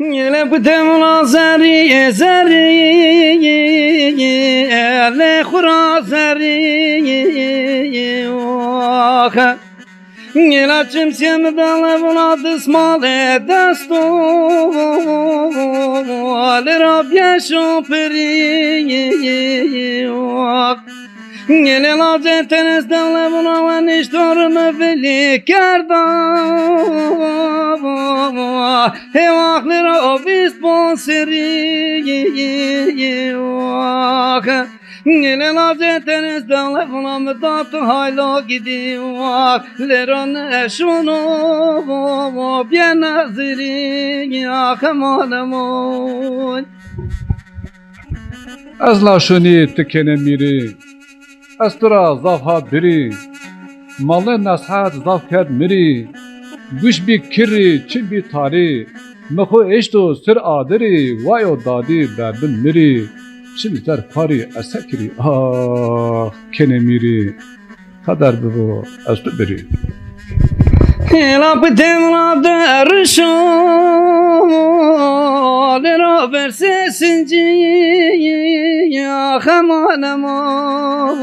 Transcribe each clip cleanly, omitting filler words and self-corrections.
يلا بتمنا زري زري لخرا زري واخ يلا تمشي مدلا بلاد اسمال دستو لربيا شوفري واخ يلا لاجن تنس دلا بلا ونشتور مفلي كردا واخ لربي سبونسري واخ يلا لاجن تنس دلا بلا مدات هايلو gidi واخ لرون شنو بينازري يا خمانمون از لاشونی تکنه میری از تو را زافها بری مال نصحت زاف کرد میری گوش بی کری چین بی تاری مخو اشتو سر آدری وایو دادی بردن میری چین زر کاری اسکری کنه میری قدر ببو از تو بری يلا بتمنا درشو لرا برسسنجي يا خمانمون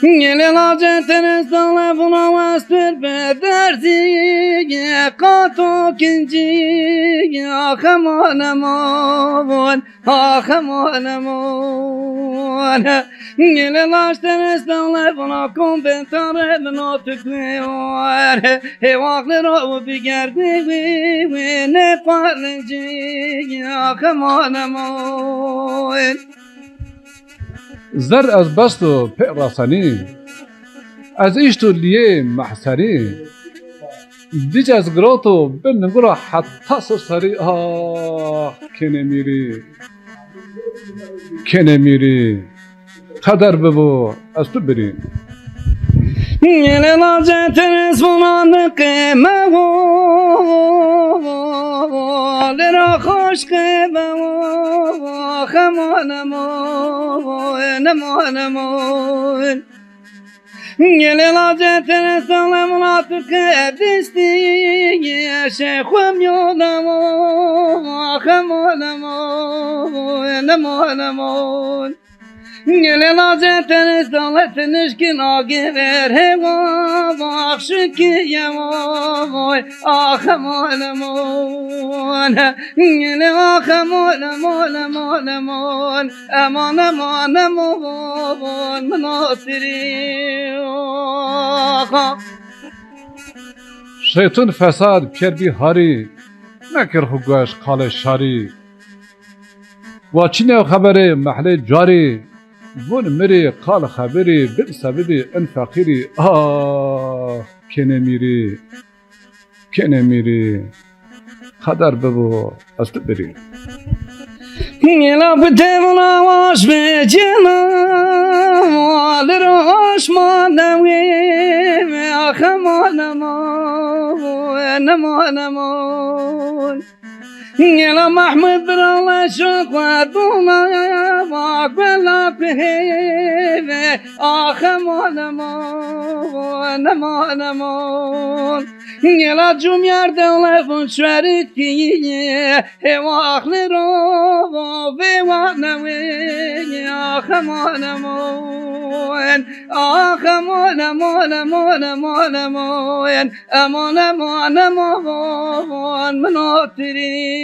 يلا لاجن تنسدل بنا واستر بدرزي قاتو كنجي يا خمانمون يلا لاش تنسدل بنا كون بنتر بنا تكوير هواق لرا بگردي نفرنجي يا خمانمون زر از بستو پیراسانی از ایشتو لیه محسری دیج از گراتو بنگرا حتی سری کنه میری قدر ببو از تو بری يلا لاجن تنس بنا قيمة لرا خوش قيمة خمانمون يلا لاجن تنس بنا مناطق دستي شيخ وميونمون خمانمون يلا لاجن تنس دلت نشكن آگير هوا باخشكي يا موي آخمانمون يلا آخمانمون أمانمون مناصري şeytan fesad ker bir hari nekir hugaş kale şari وچینه خبره محله جاری ون مری قال خبری بن سببی ان فقیری کنه میری قدر ببو از تو بری يلا بتمنا واش بجنا لروش ما دوي خمانمون يلا محمد بن الله شكوى دوما وقبل بهيبه خمانمون يلا جمير دولفون شريكي واخلي روبي وانوي يا خمانمون أمانمون مناطري